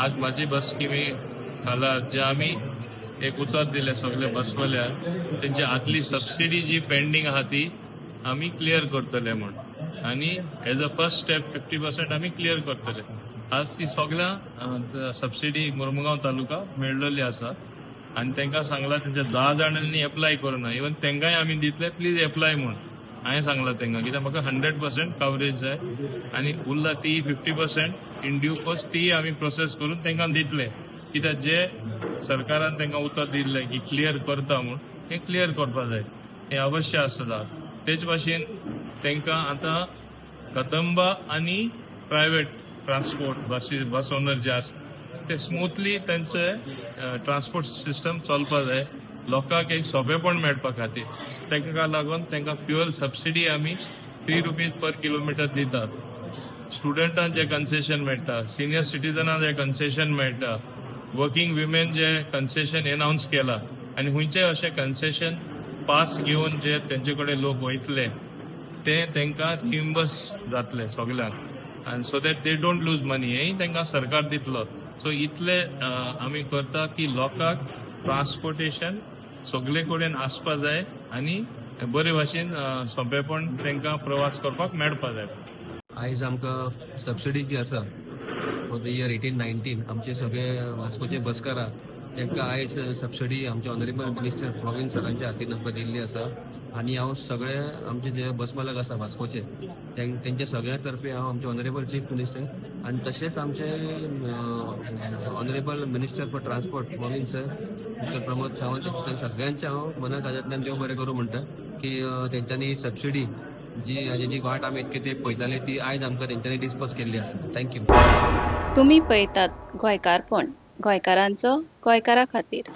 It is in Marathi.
आज माझी बस स्किमी खाला जे आम्ही एक उतर दिले सगळे बसवाल्याक त्यांची आतली सबसिडी जी पेंडिंग आहा ती आम्ही क्लियर करतले म्हणून आणि एज अ फर्स्ट स्टेप 50% आम्ही क्लियर करतले. आज ती सगळ्या सबसिडी मुरमुगांव तालुका मेळलेली आसा आणि तांकां सांगला त्यांच्या 10 जाणांनी एप्लाय करूना. इवन तांकांय आम्ही दितले प्लीज एप्लाय म्हणून हांवें सांगला तांकां कित्याक म्हाका 100% कवरेज जाय आणि उरला ती 50% इन ड्यू कोर्स ती आम्ही प्रोसेस करून तांकां दितले. कित्याक जे सरकारान तांकां उतर दिल्लें की क्लियर करता म्हणून हे क्लियर करपा जाय हे अवश्य आसता. तेच भाशेन तांकां आतां कदंबा आणि प्रायव्हेट ट्रान्सपोर्ट बस ओनर जे आसा ते स्मूथली त्यांचे ट्रान्सपोर्ट सिस्टम चलपा जाय. लोकांक एक सोंपेपण मेळपा खातीर तांकां लागून तांकां फ्युअल सबसिडी आमी 3 रुपीज पर किलोमिटर दितात. स्टुडंटांक जे कन्सेशन मेळटा, सिनियर सिटीजनांक जे कन्सेशन मेळटा, वर्किंग विमेन जे कन्सेशन एनाउन्स केला आणि हुंयचे अशे कन्सेशन पास घेवन जे तेंचे कडेन लोक वयतले ते तांकां रिइम्बर्स जातले सगळ्यांक आनी so that they don't lose money हेय तांकां सरकार दितलो. सो इतले आमी करता की लोकांक ट्रान्सपोर्टेशन सगळे कडेन आसपा जाय आणि बरे भाशेन सोंपेपण तांकां प्रवास करपाक मेळपा जाय. आयज आमकां सबसिडी जी आसा फॉर द इयर 18-19 आमचे सगळे वास्कोचे बसकारा तांकां आयज सबसिडी आमचे ऑनरेबल मिनिस्टर प्रवीण सरांच्या हातीन आमकां दिल्ली आसा आणि हांव सगळे आमचे जे बस मालक आसा वास्कोचे तेंच्या सगळ्या तर्फे हांव आमचे ऑनरेबल चीफ मिनिस्टर आणि तशेंच आमचे honourable minister for transport Pravin sir doctor Pramod Sawant सगळ्यांचे हांव मना काळजांतल्यान देव बरें करूं म्हणटा की तेंच्यांनी सबसिडी जी वाट आमी इतके तेंप पळयताले ती आयज आमकां तेंच्यांनी डिस्पोज केल्ली आसा. थँक्यू. तुम्ही पळयतात गोंयकारपण, गोंयकारांचो गोंयकारा खातीर.